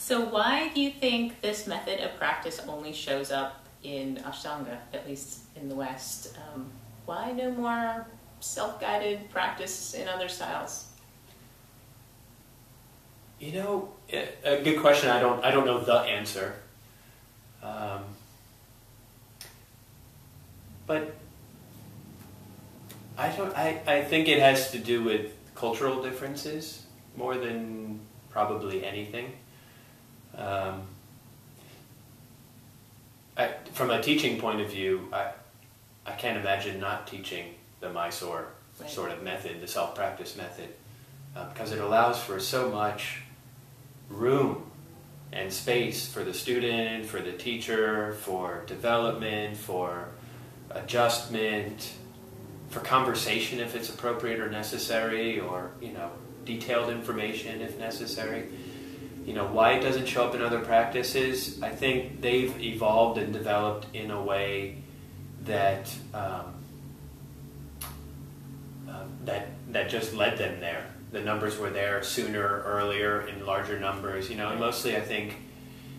So why do you think this method of practice only shows up in Ashtanga, at least in the West? Why no more self-guided practice in other styles? You know, a good question. I don't know the answer, but I think it has to do with cultural differences more than probably anything. From a teaching point of view, I can't imagine not teaching the Mysore sort of method, the self-practice method, because it allows for so much room and space for the student, for the teacher, for development, for adjustment, for conversation if it's appropriate or necessary, or, you know, detailed information if necessary. You know, why it doesn't show up in other practices, I think they've evolved and developed in a way that that just led them there. The numbers were there sooner, earlier, in larger numbers, you know, and mostly I think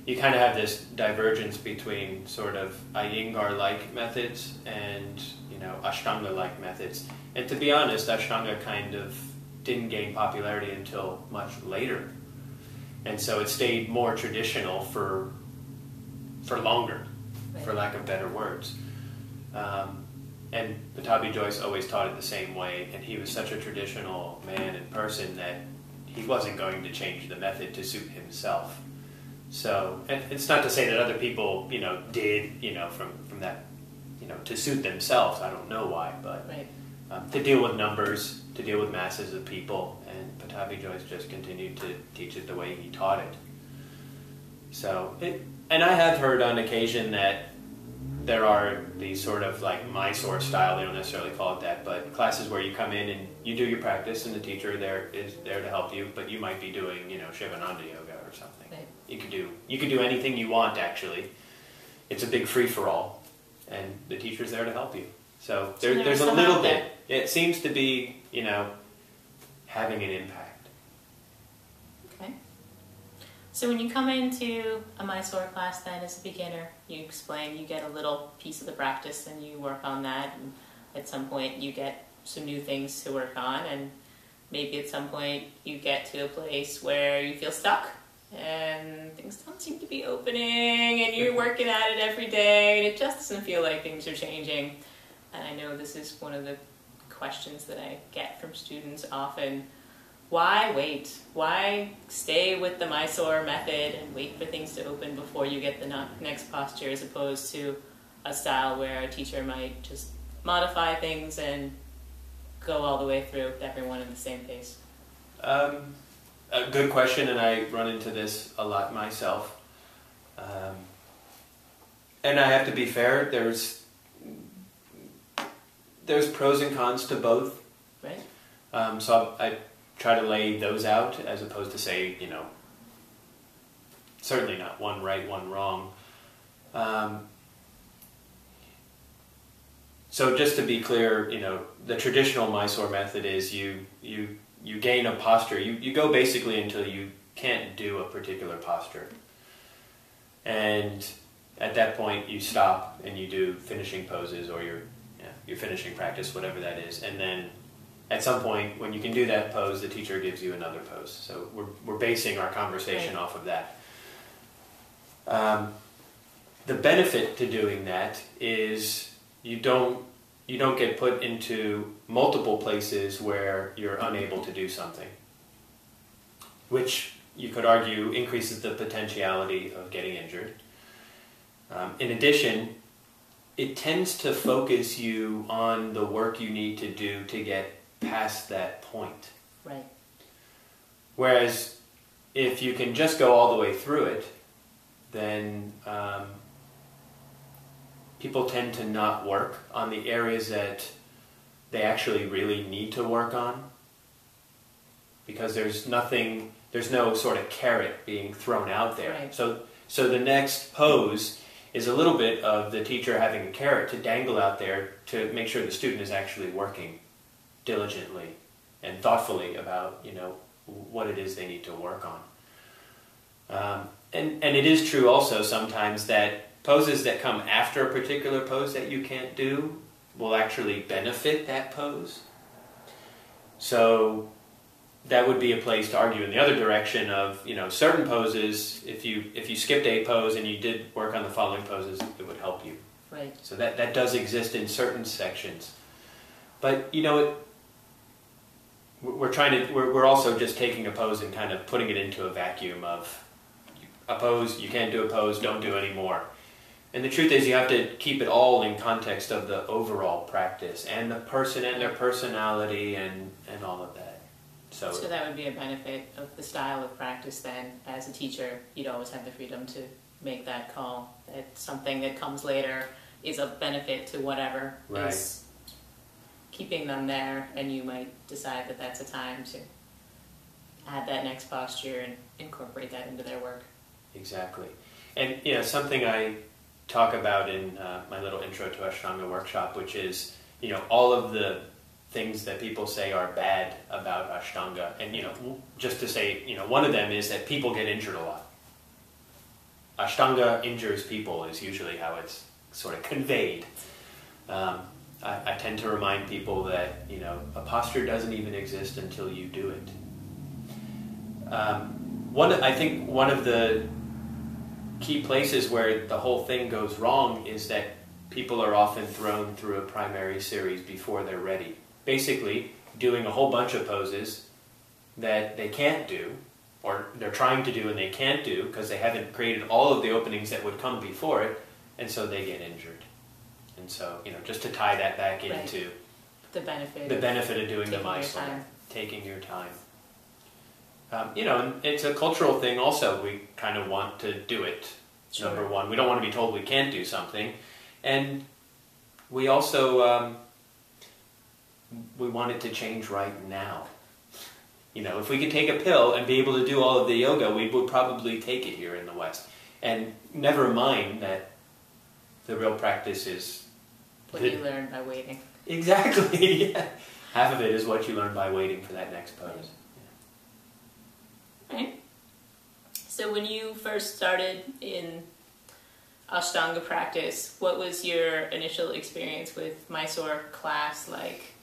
you kind of have this divergence between sort of Iyengar-like methods and, you know, Ashtanga-like methods. And to be honest, Ashtanga kind of didn't gain popularity until much later. And so it stayed more traditional for longer, for lack of better words. And Pattabhi Jois always taught it the same way, and he was such a traditional man and person that he wasn't going to change the method to suit himself. So, and it's not to say that other people, you know, did, you know, from that, you know, to suit themselves. I don't know why, but to deal with numbers, to deal with masses of people, and Pattabhi Jois just continued to teach it the way he taught it. So, and I have heard on occasion that there are these sort of like Mysore style, they don't necessarily call it that, but classes where you come in and you do your practice and the teacher there is there to help you, but you might be doing, you know, Shivananda yoga or something. Right. You could do anything you want, actually. It's a big free-for-all, and the teacher's there to help you. So there's a little bit. It seems to be, you know, having an impact. Okay. So when you come into a Mysore class then as a beginner, you explain, you get a little piece of the practice and you work on that, and at some point you get some new things to work on, and maybe at some point you get to a place where you feel stuck and things don't seem to be opening and you're working at it every day and it just doesn't feel like things are changing. And I know this is one of the questions that I get from students often. Why wait? Why stay with the Mysore method and wait for things to open before you get the next posture, as opposed to a style where a teacher might just modify things and go all the way through with everyone at the same pace? A good question, and I run into this a lot myself. And I have to be fair, there's pros and cons to both. Right. So I try to lay those out as opposed to say, you know, certainly not one right, one wrong. So just to be clear, you know, the traditional Mysore method is you gain a posture. You go basically until you can't do a particular posture. And at that point you stop and you do finishing poses or your finishing practice, whatever that is. And then at some point when you can do that pose, the teacher gives you another pose. So we're basing our conversation off of that. The benefit to doing that is you don't get put into multiple places where you're unable to do something, which you could argue increases the potentiality of getting injured. In addition, it tends to focus you on the work you need to do to get past that point. Right. Whereas if you can just go all the way through it, then people tend to not work on the areas that they actually really need to work on, because there's no sort of carrot being thrown out there. Right. So the next pose is a little bit of the teacher having a carrot to dangle out there to make sure the student is actually working diligently and thoughtfully about, you know, what it is they need to work on. And it is true also sometimes that poses that come after a particular pose that you can't do will actually benefit that pose. So that would be a place to argue in the other direction of, certain poses, if you skipped a pose and you did work on the following poses, it would help you. Right. So that does exist in certain sections. But, we're also just taking a pose and kind of putting it into a vacuum of a pose, you can't do a pose, don't do any more. And the truth is you have to keep it all in context of the overall practice and the person and their personality and all of that. So that would be a benefit of the style of practice then. As a teacher, you'd always have the freedom to make that call that something that comes later is a benefit to whatever is keeping them there, and you might decide that that's a time to add that next posture and incorporate that into their work. Exactly. And something I talk about in my little intro to Ashtanga workshop, which is, all of the things that people say are bad about Ashtanga. And, just to say, one of them is that people get injured a lot. Ashtanga injures people is usually how it's sort of conveyed. I tend to remind people that, a posture doesn't even exist until you do it. I think one of the key places where the whole thing goes wrong is that people are often thrown through a primary series before they're ready. Basically, doing a whole bunch of poses that they can't do, or they're trying to do and they can't do because they haven't created all of the openings that would come before it, and so they get injured. And so, just to tie that back into the benefit of doing the Mysore, taking your time. And it's a cultural thing also. We kind of want to do it, number one. We don't want to be told we can't do something. And we also, we want it to change right now. If we could take a pill and be able to do all of the yoga, we would probably take it here in the West. And never mind that the real practice is what you learn by waiting. Exactly. Yeah. Half of it is what you learn by waiting for that next pose. Right. So when you first started in Ashtanga practice, what was your initial experience with Mysore class, like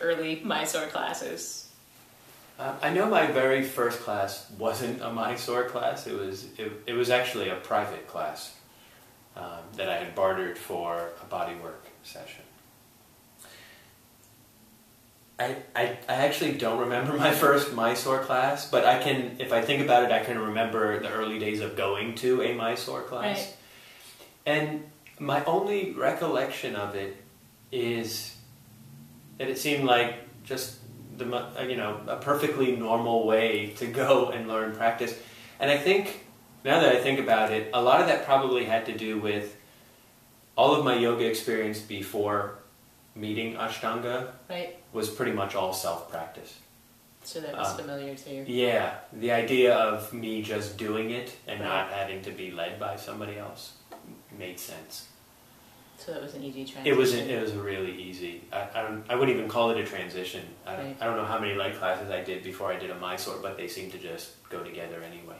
early Mysore classes? I know my very first class wasn't a Mysore class. It was actually a private class that I had bartered for a bodywork session. I actually don't remember my first Mysore class, but if I think about it, I can remember the early days of going to a Mysore class. Right. And my only recollection of it is that it seemed like just a perfectly normal way to go and learn practice. And I think, now that I think about it, a lot of that probably had to do with all of my yoga experience before meeting Ashtanga was pretty much all self-practice. So that was familiar to you? Yeah. The idea of me just doing it and not having to be led by somebody else made sense. So that was an easy transition? It was really easy. I wouldn't even call it a transition. I don't know how many leg classes I did before I did a Mysore, but they seem to just go together anyway.